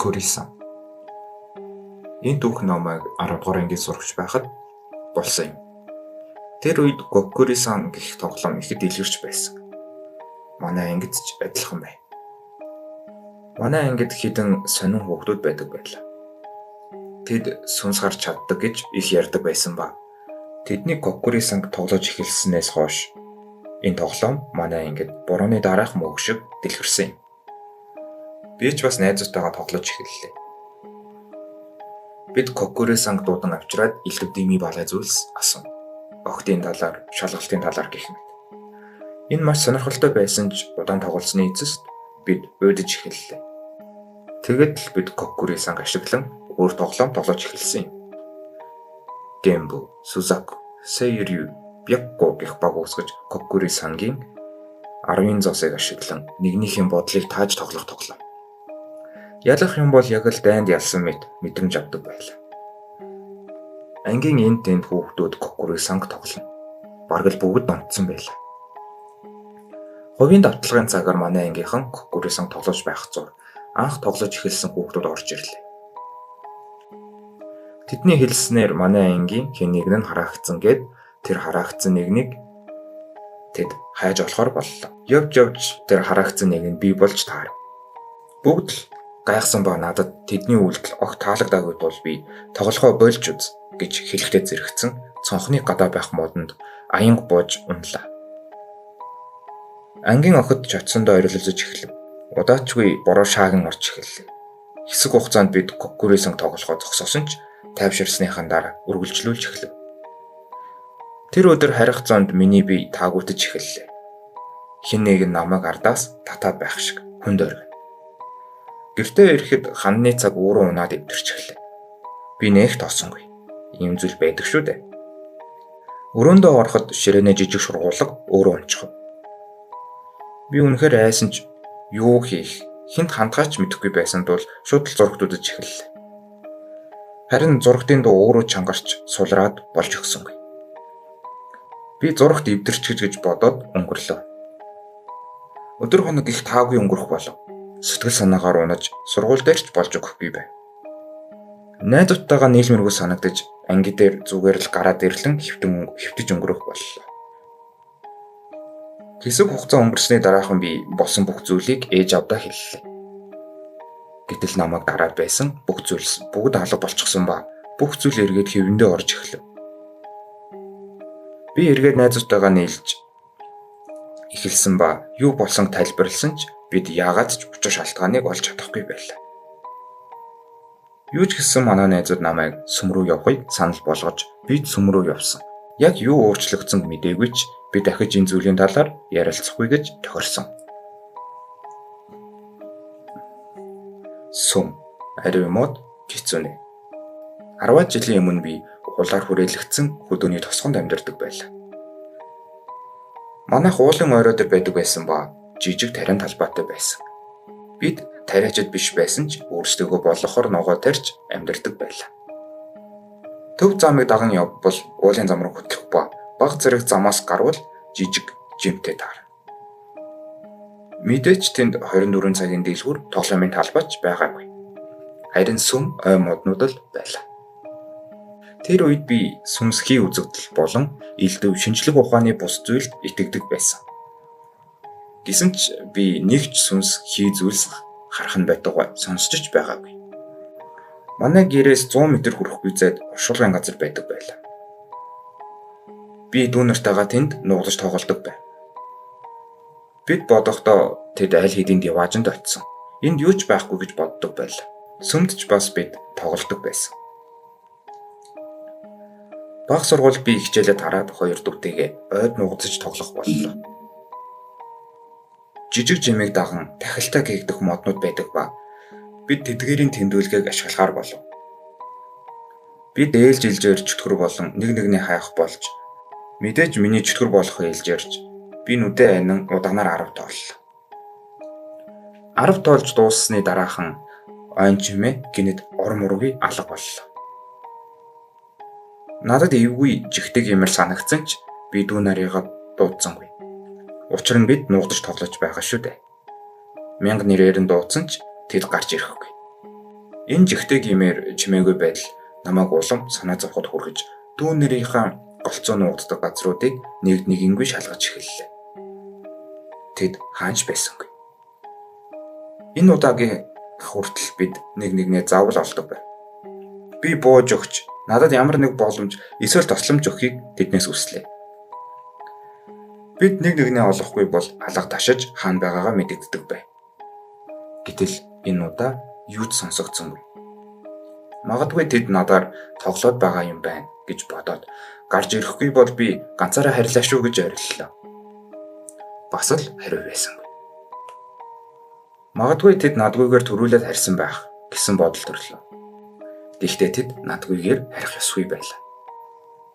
Гоккури-сан. Энэ түүх номыг 10 дугаар ангийн сурагч байхад болсон юм. Тэр үед Гоккури-сан гэх тоглоом ихэд илэрч байсан. Манай ангид ч адилхан бай. Манай ангид хэдэн сонин хүүхдүүд байдаг байлаа. Тэд сүнс гарч чаддаг гэж их ярьдаг байсан ба тэдний Гоккури-санг тоглож эхэлснээс хойш энэ тоглоом манай ангид бурууны дараах мөг шиг дэлгэрсэн юм. Би ч бас найзуудтайгаа тоглож эхэллээ. Бид Гоккури-санг дуудан авчираад илтгэв дими балай зүйлс асан. Огтын талаар, шалгалтын талаар гэх мэт. Энэ маш сонирхолтой байсан ч удаан тоглосны эцэст бид уйдаж эхэллээ. Тэгэд л бид Гоккури-санг ашиглан өөр тоглоом тоглож эхэлсэн юм. Гэмбу, Сузаку, Сэйрю, Бякко гэх баг усгаж Гоккури-сангийн 10 зоосыг ашиглан нэгнийхээ бодлыг тааж тоглох тоглоом. Ялах юм бол яг л дайнд ялсан мэт мэдрэмж авдаг байлаа. Ангийн энд тэнд хүүхдүүд Гоккури-санг тоглоно. Бараг л бүгд донтсон байлаа. Хувийн давталгын цагаар манай ангийнхан Гоккури-санг тоглож байх зур анх тоглож эхэлсэн хүүхдүүд орж ирлээ. Тэдний хэлснээр манай ангийн хэн нэг нь хараагдсан гэд тэр хараагдсан нэгнийг тэд хайж олохоор боллоо. Явж тэр хараагдсан нэг нь би болж таар. Бүгд л гайхсан ба надад тэдний үйлдэл огт таалагдаагүй тул би тоглохоо болж үз гэж хэлэхдээ зэрэгцэн цонхны гадаа байх модонд аянга бууж унлаа. Ангийн охид ч очсондоо орилолцож эхлэв. Удаачгүй бороо шаагин орж эхэллээ. Хэсэг хугацаанд бид Гоккури-санг тоглохоо зогсоосон ч тайвширсныхаа дараа үргэлжлүүлж эхлэв. Тэр өдөр харих зонд миний бие таагуутаж эхэллээ. Хэн нэг намайг ардаас татаад байх шиг хүнд оргив. Гэртээ ирэхэд ханны цаг өөрөө унаад өвдөрч эхлэв. Би нэх тоосонгүй. Ийм зүйл байдаг шүү дээ. Өрөөндөө ороход ширээнэ жижиг шургуулга өөрөө унчихв. Би үнэхээр айсан ч юу хийх, хэнд хандгаач мэдэхгүй байсан тул шууд л зурагт үзэж эхэллээ. Харин зурагтын дуу өөрөө чангарч сулраад болж өгсөнгүй. Би зурагт эвдэрч гэж бодоод өнгөрлөө. Өдөр хоног их таагүй өнгөрөх болов. Сэтгэл санаагаар унаж сургууль дээр ч болж өгөхгүй байв. Найзуудтайгаа нийлмэргүй санагдаж анги дээр зүгээр л гараад ирлэн хөвтөж өнгөрөх боллоо. Хэсэг хугацаа өнгөрсний дараахан би болсон бүх зүйлийг ээж авдаа хэллээ. Гэтэл намайг дараад байсан бүх зүйлс бүгд алга болчихсон ба бүх зүйл эргээд хэвэндээ орж эхлэв. Би эргээд найзуудтайгаа нийлж эхэлсэн ба юу болсон тайлбарлсан ч бид яагаад ч учир шалтгааныг олж чадахгүй байлаа. Юу ч гэсэн манай найзууд намайг сүм рүү явахыг санал болгож бид сүм рүү явсан. Яг юу өөрчлөгдсөн мэдээгүй ч би дахиж энэ зүйлийн талаар ярилцахгүй гэж тохирсон. Сүм, ариун мод, кицүнэ. 10 жилийн өмнө би уулаар хүрээлэгдсэн хөдөөний тосгонд амьдардаг байлаа. Манайх уулын орой дээр байдаг байсан ба жижиг тариан талбайтай байсан. Бид тариачид биш байсан ч өөрсдөө болгохоор ногоо тарьж амьдардаг байлаа. Төв замыг даган явбал уулын зам руу хөтлөх ба баг зэрэг замаас гарвал жижиг жимтэй таар. Мэдээч тэнд 24 цагийн дийлгүүр тоглоомын талбайч байгаагүй. Харин сүм ой моднууд л байлаа. Тэр үед би сүнсхий үзэгдэл болон элдв шинжлэх ухааны бус зүйлд итгэдэг байсан. Гэсэн ч би нэг ч сүнс хий зүйлс харах нь байтугай сонсч ч байгаагүй. Манай гэрээс 100 м хүрэхгүй зайд уршуулгын газар байдаг байлаа. Би дүү нартайгаа тэнд нуугдаж тоглодог байв. Бид бодохдоо тэд аль хэдийн диваажинд очисон. Энд юу ч байхгүй гэж боддог байлаа. Сүмд ч бас бид тоглодог байсан. Баг сургууль би хичээлээ тараад 2 дүүтэйгээ ойд нуугдаж тоглох боллоо. Жижиг жимийг даган тахилтаа гээгдэх моднууд байдаг ба бид тэдгээрийн тэмдэглэгийг ашиглахаар болов. Бид ээлж илжээр чөтгөр болон нэгний хайх болж мэдээж миний чөтгөр болох ээлжээрч би нүдэ анин удаанаар 10 тооллоо. 10 тоолж дууссаны дараахан ойн чимээ гинэд ором ургийн алга боллоо. Надад эвгүй жигтэй юмэр санагдсан ч би дүү нарыгаа дуудсангүй. Учир нь бид нуугдаж тоглож байгаа шүү дээ. 1000 нэрээр нь дуудсан ч тэд гарч ирэхгүй. Энэ жигтэй гимээр чимээгүй байдал намайг улам санаа зовход хүргэж дүү нэрийнхаа голцоо нуугддаг газруудыг нэгэнгүй шалгаж эхэллээ. Тэд хаанч байсангүй. Энэ удаагийн хүртэл бид нэгнээ заавал олдог байв. Би бууж өгч надад ямар нэг боломж эсвэл тусламж өгөхийг тэднээс хүслээ. Бид нэгнээ олохгүй бол алга ташиж хаана байгаагаа мэдэгддэг байв. Гэтэл энэ удаа юу ч сонсогдсонгүй. Магадгүй тэд надаар тоглоод байгаа юм байна гэж бодоод гарч ирэхгүй бол би ганцаараа харьлаа шүү гэж ориллоо. Бас л хариу байсангүй. Магадгүй тэд надгүйгээр төрүүлээд харьсан байх гэсэн бодол төрлөө. Гэхдээ тэд надгүйгээр харих ёсгүй байлаа.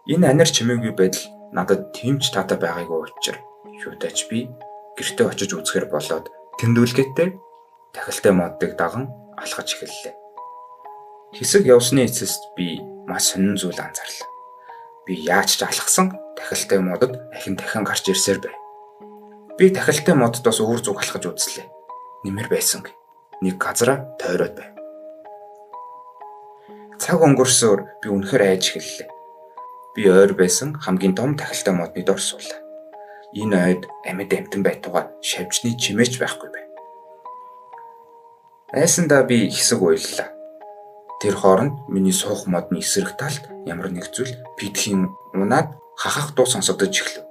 Энэ анир чимээгүй байдал надад тэмч таатай байгаагүй учраас юутай ч би гэртээ очиж үзэхэр болоод тэмдүүлгээтэй тахилтай модыг даган алхаж эхэллээ. Хэсэг явсны эцэст би маш сонин зүйл анзаарлаа. Би яаж ч алхсан тахилтай модод дахин гарч ирсээр байв. Би тахилтай моддоос өөр зүг алхаж үзлээ. Нэмэр байсангүй. Нэг газараа тойроод байв. Цаг өнгөрсөөр би үнэхээр айж эхэллээ. Би ойр байсан хамгийн том тахилтай модны дор суулаа. Энэ ойд амьд амтан байтугай шавжны чимээч байхгүй байв. Айсандаа би хэсэг уйллаа. Тэр хооронд миний суух модны эсрэг талд ямар нэг зүйл пидхийн унаад хахах дуу сонсогдож эхлэв.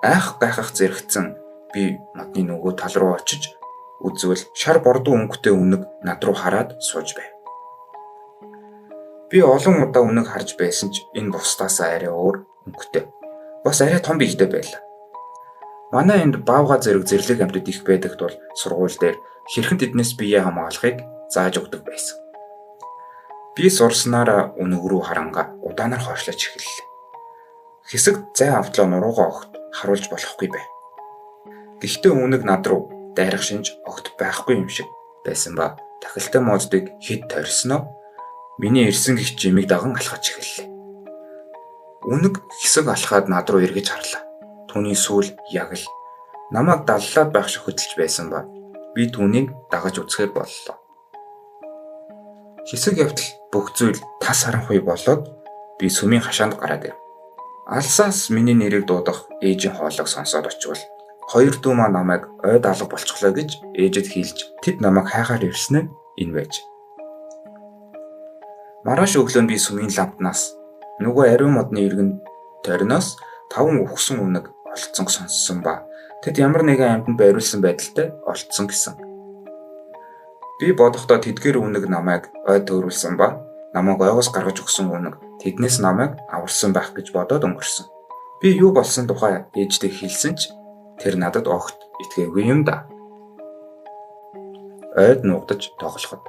Айх гайхах зэрэгцэн би модны нөгөө тал руу очиж үзвэл шар бордуу өнгөтэй үнэг над руу хараад сууж байв. Би олон удаа үнэг харж байсан ч энэ бусдаас арай өөр өнгөтэй. Бас арай том биетэй байлаа. Манай энд баавга зэрэг зэрлэг амьтад их байдаг тул сургууль дээр хэрхэн тэднээс биеэ хамгаалахыг зааж өгдөг байсан. Би сурснараа үнэг рүү харангаа удаанаар хойшлож эхэллээ. Хэсэг зай автлаа нуруугаа огт харуулж болохгүй байв. Гэхдээ үнэг над руу дайрах шинж огт байхгүй юм шиг байсан ба тахилтай модыг хэд тойрсноо миний ирсэн гих жимийг даган алхаж эхэллээ. Үнэг хэсэг алхаад над руу эргэж харлаа. Түүний сүүл яг л намайг даллаад байх шиг хөдөлж байсан ба би түүнийг дагаж үзэхээр боллоо. Хэсэг явтал бүх зүйл тас харанхуй болоод би сүмийн хашаанд гараад ив. Алсаас миний нэрийг дуудах ээжийн хоолойг сонсоод очивол хоёр дүү маа намайг ойд алга болчихлоо гэж ээжэд хэлж тэд намайг хайхаар ирсэн нь энэ байж. Маргааш өглөө би сүмийн ламтнаас нөгөө ариун модны иргэн тойрноос 5 үхсэн үнэг олцсон сонссон ба тэд ямар нэгэн амьтанд байруулсан байдалтай олцсон гэсэн. Би бодохдоо тэдгээр үнэг намайг ойд төрүүлсэн ба намайг ойгоос гаргаж өгсөн үнэг тэднээс намайг аварсан байх гэж бодоод өнгөрсөн. Би юу болсон тухай ээжтэй хэлсэн ч тэр надад огт итгээгүй юм да. Ойд нуугдаж тоглоход.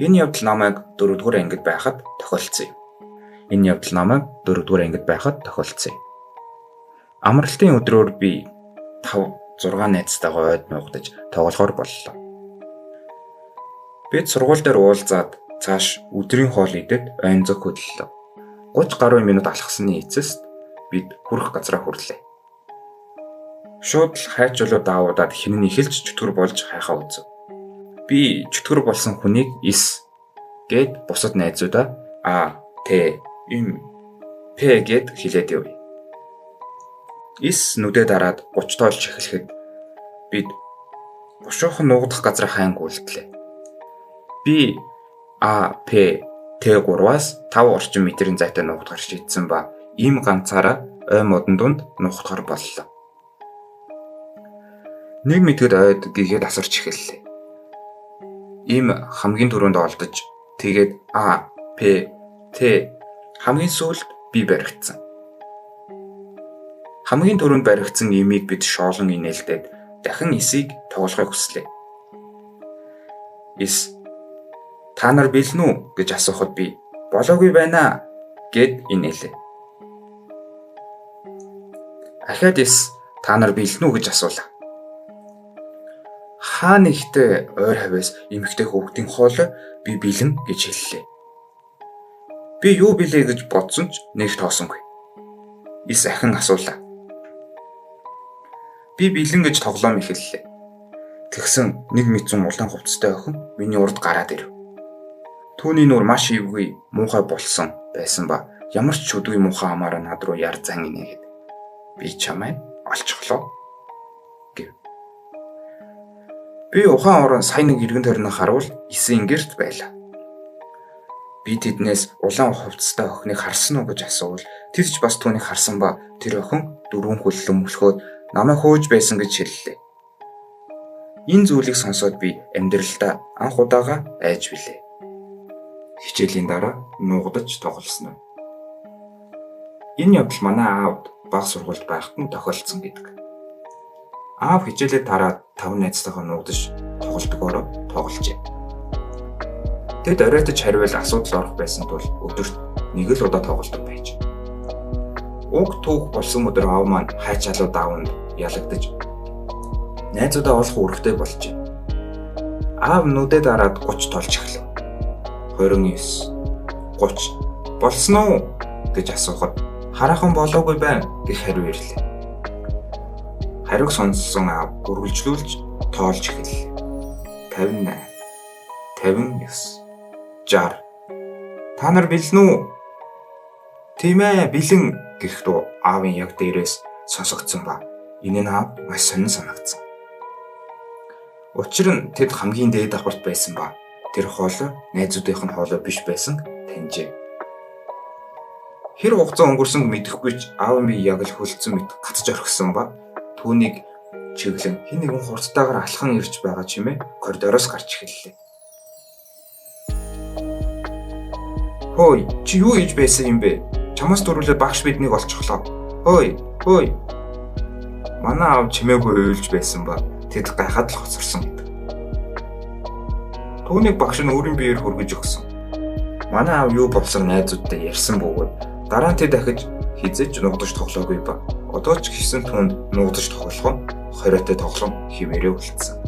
Энэ явдал намайг 4-р ангид байхад тохиолдсон юм. Амралтын өдрөөр би 5-6 найзтайгаа ойд нуугдаж тоглохоор боллоо. Бид сургууль дээр уулзаад цааш өдрийн хоол идээд ойн зог хөдлөлөө. 30 гаруй минут алхсаны эцэст бид хүрэх газраа хүрлээ. Шууд л хайчулуу даавуудаад хинэн эхэлж чөтгөр болж хайхаа үзв. Би чөтгөр болсон хүнийг ис гэд бусад найзуудаа т п гэд хэлээд яв. Ис нүдэ дараад 30 тоолж эхлэхэд бид бушуухан нуугдах газраа хайн гүйлтлээ. Би п т3-аас 5 орчим метрийн зайтай нуугдахар шийдсэн ба ийм ганцаараа ой модон дунд нуугдахар боллоо. Нэг мэдгэд ойд гигээд асарч эхэллээ. Ийм хамгийн түрүүнд олдож тэгээд п т хамгийн сүүлд би баригдсан. Хамгийн түрүүнд баригдсан имийг бид шоолон инээлдээд дахин исийг тоглохыг хүслээ. Ис та нар бэлэн үү гэж асуухад би болоогүй байна гэд инээлээ. Ахаад ис та нар бэлэн үү гэж асуулаа. Хаа нэгтээ ойр хавьяас эмэгтэй хүүхдийн хоолой би бэлэн гэж хэллээ. Би юу билээ гэж бодсон ч нэг тоосонгүй. Ис ахин асуулаа. Би бэлэн гэж тоглоом эхэллээ. Тэгсэн нэг мэдсэн улаан хувцастай охин миний урд гараад ирэв. Түүний нүур маш эвгүй муухай болсон байсан ба ямар ч чүдгүй муухай амаараа над руу яр зан инээгээд би чамайг олчихлоо гэв. Би ухаан орон сайн нэг иргэн тойрноо харуул 9 ингэрт байлаа. Би тэднээс улаан хувцастай охиныг харсан уу гэж асуувал тэд ч бас түүнийг харсан ба тэр охин 4 хөллөн мөлхөөд намайг хөөж байсан гэж хэллээ. Энэ зүйлийг сонсоод би амьдралдаа анх удаага айж билээ. Хичээлийн дараа нуугдаж тоглосноо. Энэ явдал манай аавд бага сургуульд байхад нь тохиолдсон гэдэг. Аав хичээлээ тараад 5 найзтайгаа нуугдаж тоглодгоороо тоглолжээ. Тэд оройтож хариул асуудал орох байсан тул өдөрт нэг л удаа тоглодог байж. Уг түүх болсон өдөр аав маань хайчаалуу даавнд ялагдаж найзуудаа олох үүрэгтэй болжээ. Аав нүдэ дараад 30 толж эхлэв. 29 30 болсон уу гэж асуухад хараахан болоогүй байна гэх хариу ирлээ. Хариуг сонссон аав үргэлжлүүлж тоолж эхэллээ. 58 59 60 та нар бэлэн үү? Тийм ээ, бэлэн гэхдээ аавын яг дээрээс сонсогдсон ба энэ нь аав маш сонин санагдсан. Учир нь тэд хамгийн дээд давхарт байсан ба тэр хоолой найзуудынх нь хоолой биш байсан таньжээ. Хэр хугацаа өнгөрсөн мэдэхгүй ч аав минь яг л хөлдсөн мэт гацж орхисон ба түүнийг чиглэн хэн нэгэн хурцтайгаар алхан ирж байгаа чимээ коридороос гарч эхэллээ. Хөөе, чи юу хийж байсан юм бэ? Чамаас дөрвөлээ багш биднийг олчихлоо. Хөөе. Манай аав чимээгүй уйлж байсан ба тэд гайхаад л хоцорсон гэдэг. Түүнийг багш нь өөрийн биеэр хөргөж өгсөн. Манай аав юу болсоор найзуудтай ярьсан бөгөөд дараа нь тэд дахиж хизэж нуугдаж тоглоогүй ба одоо ч гисэн түнд нуугдаж тоглох нь хориотой тоглоом хിവэрээ үлдсэн.